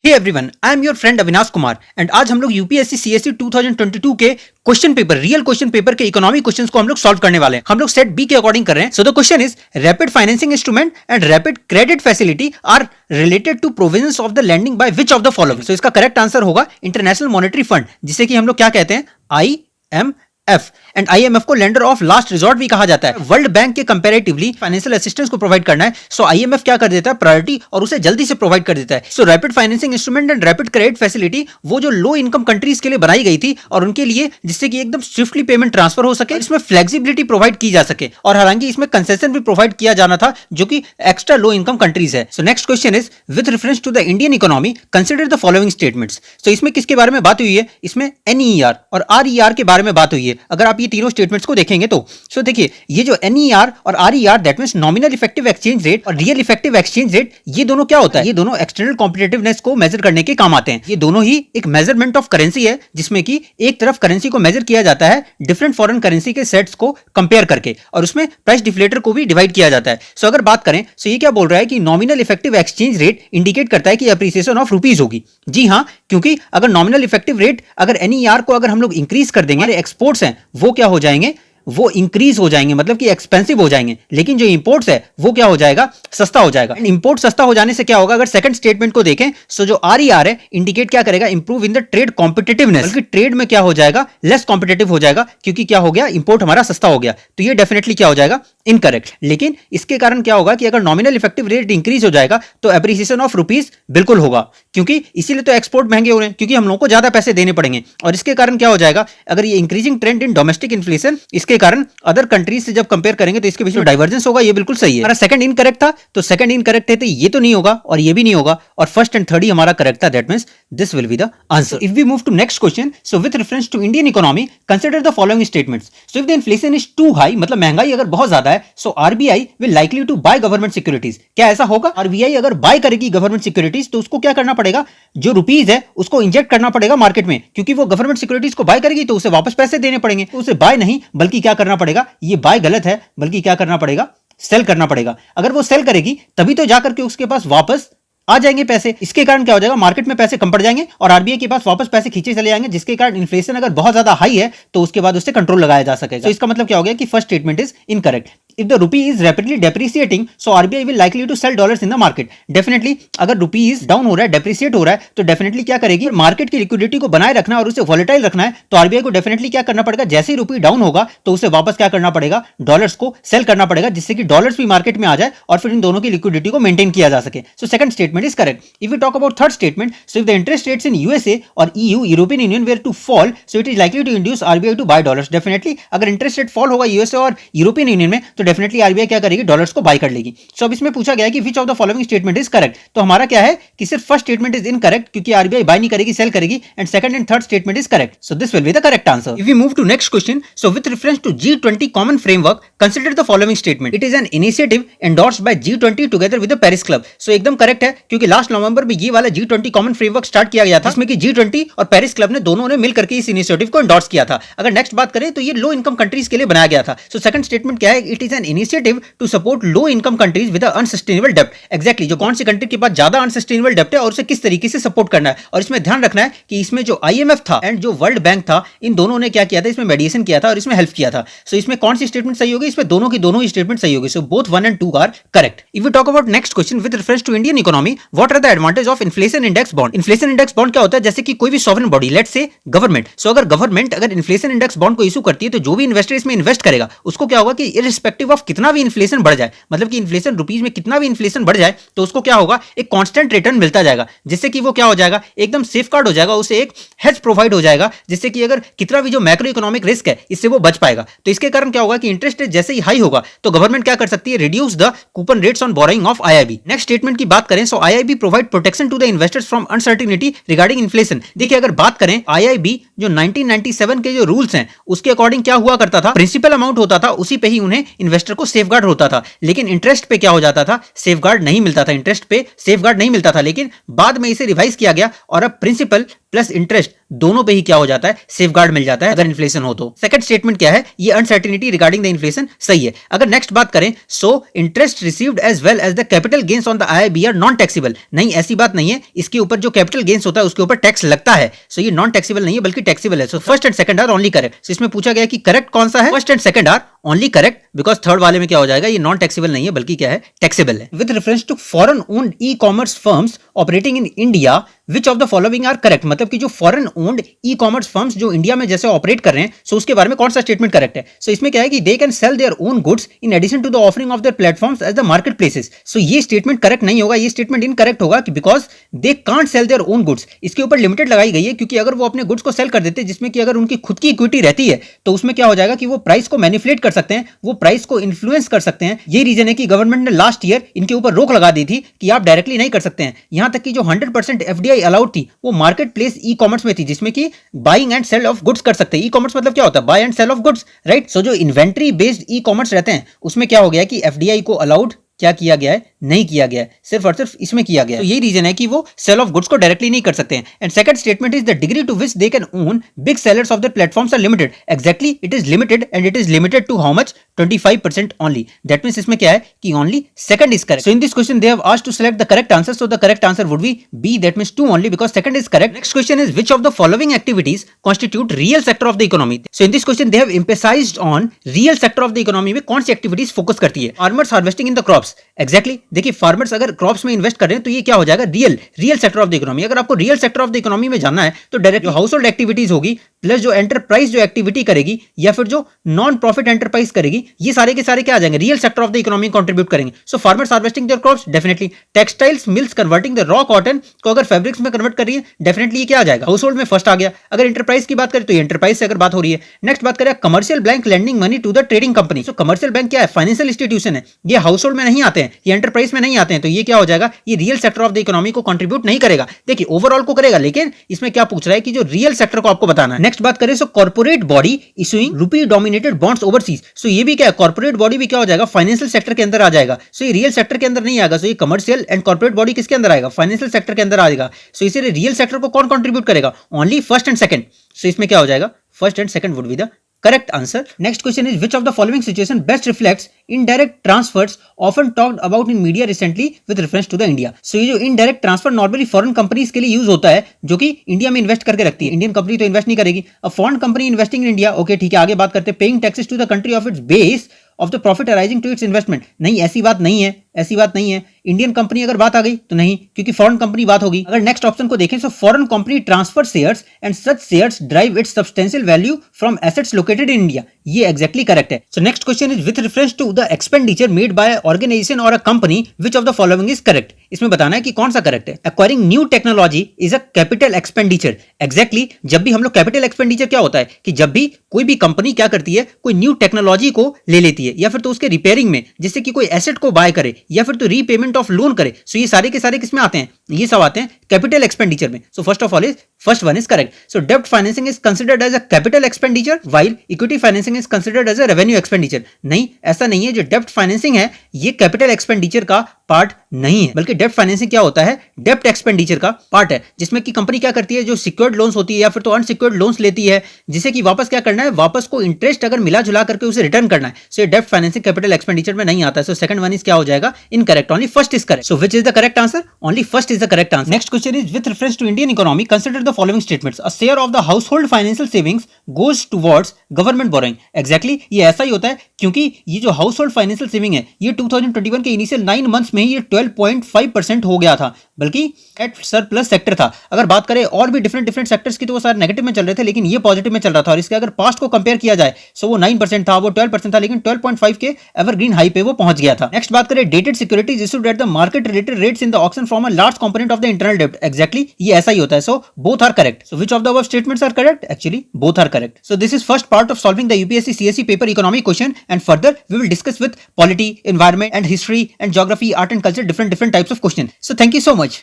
Hey everyone, I am your friend Avinash Kumar and आज हम लोग यूपीएससी सीएससी 2022 के question paper real question paper के इकोनॉमिक क्वेश्चंस को हम लोग सॉल्व करने वाले हैं। हम लोग सेट बी के अकॉर्डिंग कर रहे हैं। So the question is rapid financing instrument and rapid credit facility are related to provisions of the lending by which of the following. So इसका करेक्ट आंसर होगा इंटरनेशनल मॉनेटरी फंड, जिसे कि हम लोग क्या कहते हैं, IMF। एंड IMF को लेंडर ऑफ लास्ट रिजॉर्ट भी कहा जाता है। वर्ल्ड बैंक के कंपैरेटिवली फाइनेंशियल असिस्टेंस को प्रोवाइड करना है, सो IMF क्या कर देता है, प्रायोरिटी और उसे जल्दी से प्रोवाइड कर देता है। सो rapid financing instrument and rapid credit facility वो जो लो इनकम कंट्रीज के लिए बनाई गई थी और उनके लिए, जिससे कि एकदम स्विफ्टली पेमेंट ट्रांसफर हो सके, इसमें फ्लेक्सिबिलिटी प्रोवाइड की जा सके। और हालांकि इसमें कंसेशन भी प्रोवाइड किया जाना था जो कि एक्स्ट्रा लो इनकम कंट्रीज है। So next question is with reference to the Indian economy consider the following statements. तो इसमें किसके बारे में बात हुई है, इसमें NER और RER के बारे में बात हुई है। अगर आप ये तीनों स्टेटमेंट्स को देखेंगे तो सो देखिए, ये जो NER और RER that means nominal effective exchange rate और रियल इफेक्टिव एक्सचेंज रेट, ये दोनों क्या होता है, ये दोनों एक्सटर्नल कॉम्पिटिटिवनेस को मेजर करने के काम आते हैं। ये दोनों ही एक मेजरमेंट ऑफ करेंसी है, जिसमें कि एक तरफ करेंसी को मेजर किया जाता है डिफरेंट फॉरेन करेंसी के सेट्स को कंपेयर करके, और उसमें प्राइस डिफ्लेटर को भी डिवाइड किया जाता है। सो अगर बात करें तो ये क्या बोल रहा है कि nominal effective exchange rate indicate करता है कि अप्रिसिएशन ऑफ रुपीज होगी। जी हाँ, क्योंकि अगर नॉमिनल इफेक्टिव रेट अगर NER को अगर हम लोग इंक्रीज कर देंगे, एक्सपोर्ट्स हैं वो क्या हो जाएंगे, वो इंक्रीज हो जाएंगे, मतलब कि एक्सपेंसिव हो जाएंगे। लेकिन जो इंपोर्ट्स है वो क्या हो जाएगा, सस्ता हो जाएगा। इंपोर्ट सस्ता हो जाने से क्या होगा, अगर सेकंड स्टेटमेंट को देखें सो जो RER है इंडिकेट क्या करेगा, improve in the trade competitiveness, बल्कि ट्रेड में क्या हो जाएगा, लेस कॉम्पिटिटिव हो जाएगा, क्योंकि क्या हो गया, इंपोर्ट हमारा सस्ता हो गया। तो ये डेफिनेटली क्या हो जाएगा, इनकरेक्ट। लेकिन इसके कारण क्या होगा कि अगर नॉमिनल इफेक्टिव रेट इंक्रीज हो जाएगा तो एप्रिसिएशन ऑफ रुपीज बिल्कुल होगा, क्योंकि इसीलिए तो एक्सपोर्ट महंगे हो रहे हैं, क्योंकि हम लोगों को ज्यादा पैसे देने पड़ेंगे। और इसके कारण क्या हो जाएगा, अगर ये increasing trend in domestic inflation, इसके कारण अदर कंट्रीज से जब कंपेयर करेंगे तो इसके बीच में डाइवर्जेंस होगा। ये बिल्कुल सही है। हमारा सेकंड इनकरेक्ट था, तो सेकंड इनकरेक्ट है, तो ये तो नहीं होगा और ये भी नहीं होगा, और फर्स्ट एंड थर्ड ही हमारा करेक्ट था। That means this will be the answer. If we move to next question, so with reference to Indian economy consider the following statements. So if the inflation is too high, मतलब महंगाई अगर बहुत ज्यादा है, so RBI will likely to buy government securities. क्या ऐसा होगा, RBI अगर बाय करेगी गवर्नमेंट सिक्योरिटीज तो उसको क्या करना पड़ेगा, जो रुपीज है उसको इंजेक्ट करना पड़ेगा मार्केट में, क्योंकि वो गवर्नमेंट सिक्योरिटीज को बाय करेगी तो उसे वापस पैसे देने पड़ेंगे। तो उसे बाय नहीं बल्कि क्या करना पड़ेगा, ये बाय गलत है, बल्कि क्या करना पड़ेगा, सेल करना पड़ेगा। अगर वो सेल करेगी तभी तो जाकर के उसके पास वापस आ जाएंगे पैसे। इसके कारण क्या हो जाएगा, मार्केट में पैसे कम पड़ जाएंगे और RBI के पास वापस पैसे खींचे चले जाएंगे, जिसके कारण इन्फ्लेशन अगर बहुत ज्यादा हाई है तो उसके बाद उससे कंट्रोल लगाया जा सकेगा। तो इसका मतलब क्या हो गया कि first statement is incorrect. If the rupee is rapidly depreciating, so RBI will likely to sell dollars in the market. Definitely, अगर rupee is down हो रहा है, depreciate हो रहा है, तो definitely क्या करेगी, मार्केट की लिक्विडिटी को बनाए रखना और उसे वॉलेटाइल रखना है, तो RBI को definitely क्या करना पड़ेगा, जैसे ही रुपी डाउन होगा तो उसे वापस क्या करना पड़ेगा, डॉलर्स को सेल करना पड़ेगा, जिससे कि डॉलर्स भी मार्केट में आ जाए और फिर इन दोनों की लिक्विडिटी को मेंटेन किया जा सके। So second statement is correct. If we talk about third statement, so if the interest rates in USA और EU European Union were to fall, so it is likely to induce RBI to buy dollars. Definitely अगर interest rate fall होगा USA और European Union में, तो definitely RBI क्या करेगी, dollars को bye कर लेगी। सो अब इसमें पूछा गया है कि which of the following statement is correct. तो हमारा क्या है कि सिर्फ फर्स्ट स्टेटमेंट इज इनकरेक्ट, क्योंकि RBI बाय नहीं करेगी, सेल करेगी, and second and third statement is correct. So this will be the correct answer. If we move to next question, so with reference to G20 common framework consider the following statement. It is an initiative endorsed by G20 together with the Paris club. सो एकदम correct है, क्योंकि last नवंबर में ये वाला G20 common framework start किया गया था, जिसमें कि G20 और पेरिस क्लब ने दोनों ने मिलकर के इस इनिशिएटिव को एंडोर्स किया था। अगर नेक्स्ट बात करें तो ये लो इनकम कंट्रीज के लिए बनाया गया था। सो सेकंड स्टेटमेंट क्या है, it is an initiative to support low income countries with unsustainable डेब्ट। एग्जैक्टली, जो कौन सी कंट्री के पास ज्यादा अनसस्टेनेबल डेब्ट है और उसे किस तरीके से सपोर्ट करना है। और इसमें ध्यान रखना है कि इसमें जो IMF था एंड जो वर्ल्ड बैंक था, इन दोनों ने क्या किया था, इसमें मेडिएशन किया था और इसमें हेल्प किया था। सो इसमें कौन सी स्टेटमेंट सही होगी, इसमें दोनों की दोनों ही स्टेटमेंट सही होगी। So both 1 and 2 are correct. If we talk about next question with reference to Indian economy, what are the advantage of inflation index bond. Inflation index bond क्या होता है, जैसे कि कोई भी sovereign body, let's say government. So अगर government अगर inflation index bond को इशू करती है, तो जो भी इन्वेस्टर इसमें इन्वेस्ट करेगा उसको क्या होगा कि इररिस्पेक्टिव ऑफ कितना भी इन्फ्लेशन बढ़ जाए, मतलब कि इन्फ्लेशन रुपीज में कितना भी इन्फ्लेशन बढ़ जाए, तो उसको क्या होगा, एक कांस्टेंट रिटर्न मिलता जाएगा, जिससे कि वो क्या हो जाएगा, एकदम सेफगार्ड हो जाएगा, उसे एक हेज प्रोवाइड हो जाएगा, जिससे कि अगर कितना भी जो मैक्रो इकोनॉमिक रिस्क है इससे वो बच पाएगा। तो इसके कारण क्या होगा कि इंटरेस्ट रेट जैसे ही हाई होगा तो गवर्नमेंट क्या कर सकती है, reduce the coupon rates on borrowing of IIB। Next statement की बात करें, so IIB provide protection to the investors from uncertainty regarding inflation. देखिए अगर बात करें IIB जो 1997 के जो रूल्स हैं उसके अकॉर्डिंग क्या हुआ करता था, प्रिंसिपल अमाउंट होता था, उसी पे ही उन्हें इन्वेस्टर को सेफगार्ड होता था, लेकिन इंटरेस्ट पे क्या हो जाता था, सेफगार्ड नहीं मिलता था, इंटरेस्ट पे सेफगार्ड नहीं मिलता था। लेकिन बाद में इसे रिवाइज किया गया और अब प्रिंसिपल प्लस इंटरेस्ट दोनों पे ही क्या हो जाता है, सेफगार्ड मिल जाता है अगर इन्फ्लेशन हो तो। सेकंड स्टेटमेंट क्या है, ये अनसर्टेनिटी रिगार्डिंग द इन्फ्लेशन सही है। अगर नेक्स्ट बात करें, so interest received as well as the capital gains on the IIB are non taxable. नहीं, ऐसी बात नहीं है, इसके ऊपर जो कैपिटल गेन्स होता है उसके ऊपर टैक्स लगता है। सो ये नॉन टैक्सेबल नहीं है बल्कि टैक्सेबल है। So first and second are only correct. So इसमें पूछा गया कि करेक्ट कौन सा है, first and second are only correct because third वाले में क्या हो जाएगा, ये नॉन टैक्सेबल नहीं है बल्कि क्या है, टैक्सेबल है। With reference to foreign owned e commerce firms operating in India which of the following are correct. मतलब कि जो foreign owned e commerce firms जो इंडिया में जैसे ऑपरेट कर रहे हैं, सो उसके बारे में कौन सा स्टेटमेंट करेक्ट है। सो इसमें क्या है कि they can sell their own goods in addition to the offering of their platforms as the market places. So ये स्टेटमेंट करेक्ट नहीं होगा, ये स्टेटमेंट इनकरेक्ट होगा because they can't sell their own goods. इसके ऊपर लिमिटेड लगाई गई है क्योंकि अगर वो अपने गुड्स को सेल कर देते, जिसमें कि अगर उनकी खुद की इक्विटी रहती है, तो उसमें क्या हो जाएगा कि वो प्राइस को मैनिपुलेट कर सकते हैं, वो प्राइस को इन्फ्लुएंस कर सकते हैं। ये रीजन है कि गवर्नमेंट ने लास्ट ईयर इनके ऊपर रोक लगा दी थी कि आप डायरेक्टली नहीं कर सकते हैं। यहां तक कि जो 100% FDI अलाउड थी वो मार्केट प्लेस ई कॉमर्स में थी, जिसमें कि buying and sell of goods कर सकते हैं। ई कॉमर्स मतलब क्या होता है, buy and sell of goods, right. So जो इन्वेंट्री बेस्ड ई कॉमर्स रहते हैं उसमें क्या हो गया कि FDI को अलाउड क्या किया गया है, नहीं किया गया है, सिर्फ और सिर्फ इसमें किया गया है। तो यही रीजन है कि वो सेल ऑफ गुड्स को डायरेक्टली नहीं कर सकते हैं। And second statement is the degree to which they can own big sellers of the platforms are limited. Exactly it is limited and it is limited to how much, 25% only. That means इसमें क्या है कि only second is correct. So in this question they have asked to select the correct answer, so the correct answer would be B, that means 2 only because second is correct. Next question is which of the following activities constitute real sector of the economy. So in this question they have emphasised on real sector of the economy में कौन सी activities focus करती है। Farmers harvesting in the crops, exactly देखिए farmers अगर crops में invest कर रहे हैं तो ये क्या हो जाएगा, real sector of the economy. अगर आपको real sector of the economy में जानना है तो डायरेक्ट जो हाउस होल्ड एक्टिविटीज होगी प्लस जो एंटरप्राइज जो एक्टिविटी करेगी या फिर जो नॉन प्रॉफिट एंटरप्राइज करेगी, ये सारे के सारे क्या आ जाएंगे, real sector of the economy contribute करेंगे। So farmers harvesting their crops, definitely. Textiles mills converting the raw cotton को अगर फैब्रिक्स में कन्वर्ट कर रही है, डेफिनेटली ये क्या आ जाएगा, हाउस होल्ड में फर्स्ट आ गया। अगर एंटरप्राइज की बात करें तो एंटरप्राइज से अगर बात हो रही है। नेक्स्ट बात करें commercial bank lending money to the trading company. So commercial bank क्या है, फाइनेंशियल इंस्टीट्यूशन है, ये हाउस होल्ड में नहीं आते हैं, ये एंटरप्राइज में नहीं आते हैं, तो ये क्या हो जाएगा, ये real sector of the economy को कंट्रीब्यूट नहीं करेगा। देखिए ओवरऑल को करेगा, लेकिन इसमें क्या पूछ रहा है कि जो रियल सेक्टर को आपको बताना है। नेक्स्ट बात करें सो कॉर्पोरेट बॉडी इशूइंग रुपी डोमिनेटेड बॉन्ड्स ओवरसीज। सो ये भी क्या है, कॉर्पोरेट बॉडी भी क्या हो जाएगा, फाइनेंशियल सेक्टर के अंदर आ जाएगा। सो ये रियल सेक्टर के अंदर नहीं आएगा। सो ये कमर्शियल एंड कॉर्पोरेट बॉडी किसके अंदर आएगा, फाइनेंशियल सेक्टर के अंदर आएगा। सो इसीलिए रियल सेक्टर को कौन कंट्रीब्यूट करेगा, ओनली फर्स्ट एंड सेकंड। सो इसमें क्या हो जाएगा, first and second would be the correct answer. Next question is which of the following situation best reflects indirect transfers often talked about in media recently with reference to the India. So ये जो indirect transfer normally foreign companies के लिए use होता है जो कि India में invest करके रखती है। इंडियन कंपनी तो इन्वेस्ट नहीं करेगी। अब foreign company investing in India, okay ठीक है, आगे बात करते हैं। Paying taxes to the country of its base of the profit arising to its investment. नहीं, ऐसी बात नहीं है, ऐसी बात नहीं है। इंडियन कंपनी अगर बात आ गई तो नहीं, क्योंकि फॉरेन कंपनी बात होगी। अगर नेक्स्ट ऑप्शन को देखें, so foreign company transfer shares and such shares drive its substantial value from assets located in India. ये एग्जैक्टली करेक्ट है। So next question is with reference to the expenditure made by organisation और a company which of the following is correct. इसमें बताना है कि कौन सा correct है। Acquiring new technology is a capital expenditure. Exactly जब भी हम लोग कैपिटल एक्सपेंडिचर क्या होता है कि जब भी कोई भी कंपनी क्या करती है, कोई न्यू टेक्नोलॉजी को ले लेती है या फिर तो उसके रिपेयरिंग में, जिससे कि कोई एसेट को बाय करे या फिर तो रीपेमेंट ऑफ लोन करे। सो ये सारे के सारे किसमें आते हैं, ये सब आते हैं कैपिटल एक्सपेंडिचर में। So first of all is first one is correct. So डेब्ट financing is considered as a capital expenditure while equity financing is considered as a revenue expenditure. नहीं, ऐसा नहीं है। जो डेब्ट फाइनेंसिंग है ये कैपिटल एक्सपेंडिचर का पार्ट नहीं है, बल्कि डेब्ट फाइनेंसिंग क्या होता है, डेब्ट एक्सपेंडिचर का पार्ट है, जिसमें कि कंपनी क्या करती है, जो सिक्योर्ड लोन्स होती है या फिर तो अनसिक्योर्ड लोन्स लेती है, जिसे कि वापस क्या करना है, वापस को इंटरेस्ट अगर मिला जुला करके उसे रिटर्न करना है। सो ये डेब्ट फाइनेंसिंग कैपिटल एक्सपेंडिचर में नहीं आता है। सो सेकंड वन इज क्या हो जाएगा, incorrect. Only first is correct. So which is the correct answer, only first is the correct answer. Next question is with reference to Indian economy consider the following statements. A share of the household financial savings goes towards government borrowing. Exactly ये ऐसा ही होता है, क्योंकि ये जो house hold financial saving है ये 2021 के इनिशियल 9 मंथ्स में ही ये 12.5% हो गया था, बल्कि एट सरप्लस सेक्टर था। अगर बात करें और भी डिफरेंट सेक्टर्स की तो वो सारे नेगेटिव में चल रहे थे, लेकिन ये पॉजिटिव में चल रहा था। और इसके अगर पास्ट को कंपेयर किया जाए सो वो 9% था, वो 12% था, लेकिन 12.5 के एवरग्रीन हाई पे वो पहुंच गया था। नेक्स्ट बात करें dated securities issued at the market related rates in the auction from a large component of the internal डेब्ट। एग्जैक्टली ये ऐसा ही होता है। So both are correct. So which of the above statements are correct, actually both are correct. So this is first part of solving the UPSC CSE paper economic question, and further we will discuss with polity, environment and history and geography, art and culture, different types of question. So thank you so much.